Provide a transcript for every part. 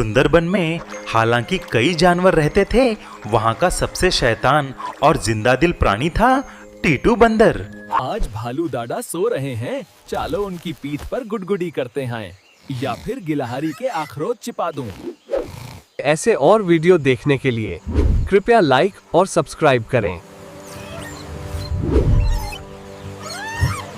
सुंदरबन में हालांकि कई जानवर रहते थे, वहाँ का सबसे शैतान और जिंदा दिल प्राणी था टीटू बंदर। आज भालू दादा सो रहे हैं, चलो उनकी पीठ पर गुडगुडी करते हैं या फिर गिलहरी के अखरोट चिपा दूं। ऐसे और वीडियो देखने के लिए कृपया लाइक और सब्सक्राइब करें।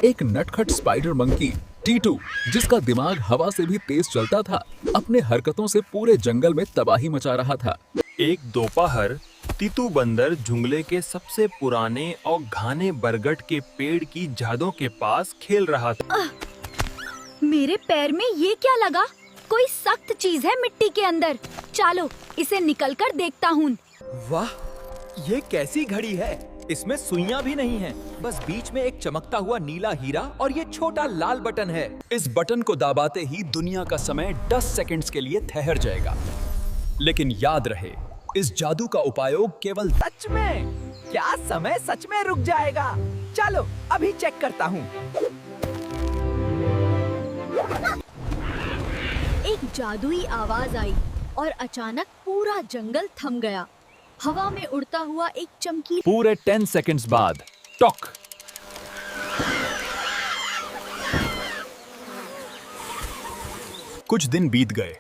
एक नटखट स्पाइडर मंकी टीटू, जिसका दिमाग हवा से भी तेज चलता था, अपने हरकतों से पूरे जंगल में तबाही मचा रहा था। एक दोपहर टीटू बंदर जंगले के सबसे पुराने और घने बरगद के पेड़ की जड़ों के पास खेल रहा था। मेरे पैर में ये क्या लगा? कोई सख्त चीज है मिट्टी के अंदर। चलो इसे निकल कर देखता हूँ। वाह, ये कैसी घड़ी है? इसमें सुइयां भी नहीं हैं, बस बीच में एक चमकता हुआ नीला हीरा और ये छोटा लाल बटन है। इस बटन को दबाते ही दुनिया का समय 10 सेकंड्स के लिए ठहर जाएगा। लेकिन याद रहे, इस जादू का उपयोग केवल सच में। क्या समय सच में रुक जाएगा? चलो अभी चेक करता हूँ। एक जादुई आवाज आई और अचानक पूरा जंगल थम गया। हवा में उड़ता हुआ एक चमकीला पूरे 10 सेकंड्स बाद टॉक। कुछ दिन बीत गए।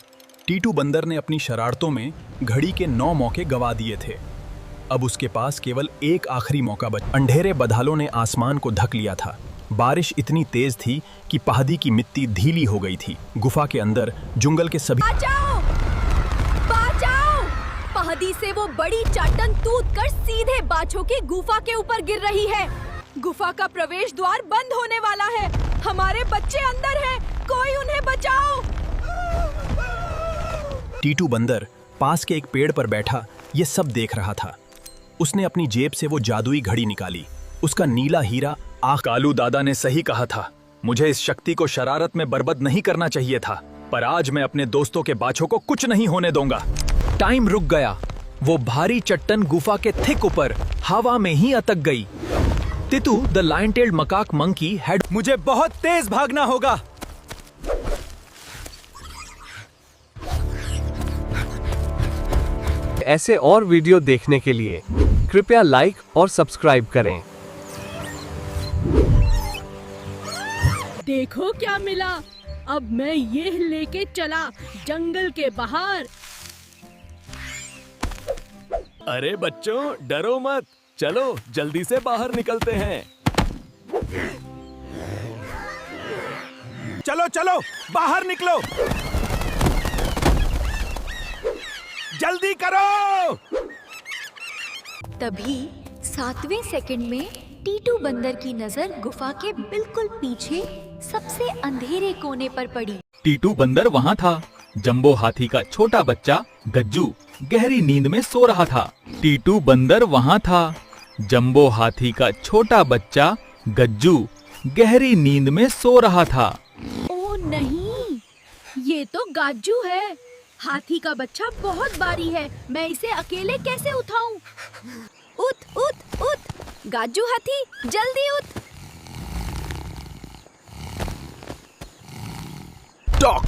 टीटू बंदर ने अपनी शरारतों में घड़ी के 9 मौके गवा दिए थे। अब उसके पास केवल एक आखिरी मौका बचा। अंधेरे बादलों ने आसमान को ढक लिया था। बारिश इतनी तेज थी कि पहाड़ी की मिट्टी ढीली हो गई थी। गुफा के अंदर जंगल के सभी बचाओ! बचाओ! पहाड़ी से वो बड़ी चट्टान टूट कर सीधे बाछों की गुफा के ऊपर गिर रही है। गुफा का प्रवेश द्वार बंद होने वाला है। हमारे बच्चे अंदर हैं। कोई उन्हें बचाओ! टीटू बंदर पास के एक पेड़ पर बैठा ये सब देख रहा था। उसने अपनी जेब से वो जादुई घड़ी निकाली। उसका नीला हीरा कालू दादा ने सही कहा था। मुझे इस शक्ति को शरारत में बर्बाद नहीं करना चाहिए था, पर आज मैं अपने दोस्तों के बाछों को कुछ नहीं होने दूंगा। टाइम रुक गया। वो भारी चट्टान गुफा के थिक ऊपर हवा में ही अटक गई। टीटू the lion tailed macaque monkey had मुझे बहुत तेज भागना होगा। ऐसे और वीडियो देखने के लिए कृपया लाइक और सब्सक्राइब करें। देखो क्या मिला। अब मैं ये लेके चला जंगल के बाहर। अरे बच्चों, डरो मत, चलो जल्दी से बाहर निकलते हैं। चलो चलो बाहर निकलो, जल्दी करो। तभी 7वें सेकंड में टीटू बंदर की नजर गुफा के बिल्कुल पीछे सबसे अंधेरे कोने पर पड़ी। टीटू बंदर वहाँ था। जंबो हाथी का छोटा बच्चा गज्जू गहरी नींद में सो रहा था। टीटू बंदर वहाँ था। जंबो हाथी का छोटा बच्चा गज्जू गहरी नींद में सो रहा था। ओ नहीं, ये तो गाजू है। हाथी का बच्चा बहुत भारी है। मैं इसे अकेले कैसे उठाऊं? उठ उठ उठ गाजू हाथी, जल्दी उठ। टॉक।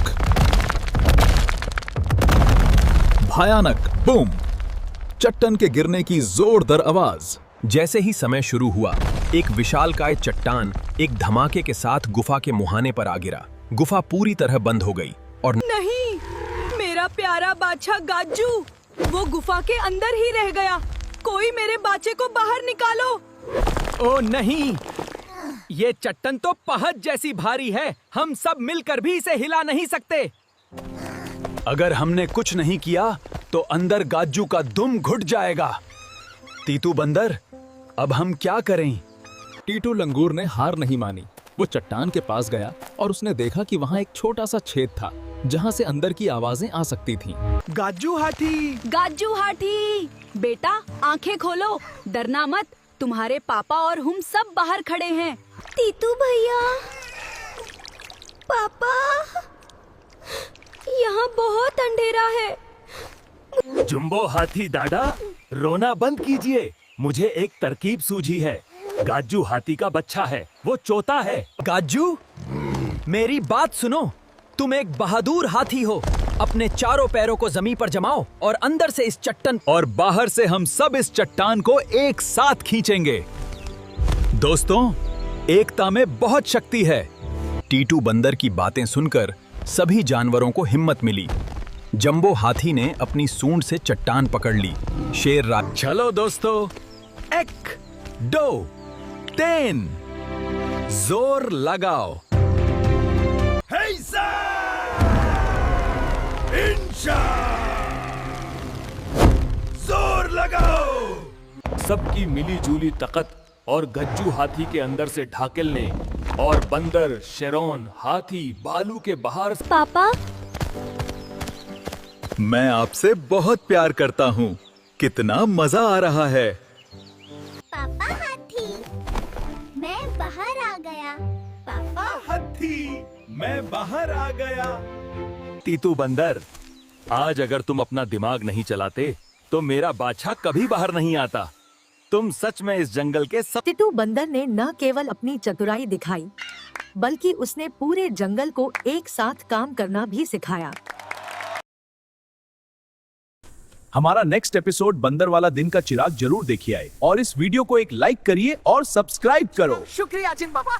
भयानक बूम। चट्टान के गिरने की जोरदार आवाज। जैसे ही समय शुरू हुआ, एक विशालकाय चट्टान एक धमाके के साथ गुफा के मुहाने पर आ गिरा। गुफा पूरी तरह बंद हो गई और नहीं, मेरा प्यारा बाछा गाजू वो गुफा के अंदर ही रह गया। कोई मेरे बाछे को बाहर निकालो। ओ नहीं, ये चट्टान तो पहाड़ जैसी भारी है। हम सब मिलकर भी इसे हिला नहीं सकते। अगर हमने कुछ नहीं किया तो अंदर गाजू का दुम घुट जाएगा। टीटू बंदर, अब हम क्या करें? टीटू लंगूर ने हार नहीं मानी। वो चट्टान के पास गया और उसने देखा कि वहाँ एक छोटा सा छेद था जहाँ से अंदर की आवाजें आ सकती थीं। गाजू हाथी, गाजू हाथी, बेटा आंखें खोलो, डरना मत। तुम्हारे पापा और हम सब बाहर खड़े हैं। टीटू भैया, पापा, यहाँ बहुत अंधेरा है। जंबो हाथी दादा, रोना बंद कीजिए। मुझे एक तरकीब सूझी है। गाजू हाथी का बच्चा है, वो चोता है। गाजू, मेरी बात सुनो। तुम एक बहादुर हाथी हो। अपने चारों पैरों को जमीन पर जमाओ और अंदर से इस चट्टान और बाहर से हम सब इस चट्टान को एक साथ खींचेंगे। दोस्तों, एकता में बहुत शक्ति है। टीटू बंदर की बातें सुनकर सभी जानवरों को हिम्मत मिली। जंबो हाथी ने अपनी सूंड से चट्टान पकड़ ली। शेर राज चलो दोस्तों, 1, 2, 3, जोर लगाओ। जोर लगाओ। सबकी मिली जुली ताकत और गज्जू हाथी के अंदर से ढाकेलने और बंदर, शेरोन, हाथी, बालू के बाहर। पापा, मैं आपसे बहुत प्यार करता हूँ। कितना मजा आ रहा है। पापा हाथी, मैं बाहर आ गया। पापा हाथी, मैं बाहर आ गया। तीतू बंदर, आज अगर तुम अपना दिमाग नहीं चलाते तो मेरा बादशाह कभी बाहर नहीं आता। तुम सच में इस जंगल के सब। टीटू बंदर ने न केवल अपनी चतुराई दिखाई, बल्कि उसने पूरे जंगल को एक साथ काम करना भी सिखाया। हमारा नेक्स्ट एपिसोड बंदर वाला दिन का चिराग जरूर देखिए आए और इस वीडियो को एक लाइक करिए और सब्सक्राइब करो। शुक्रिया जिन बाबा।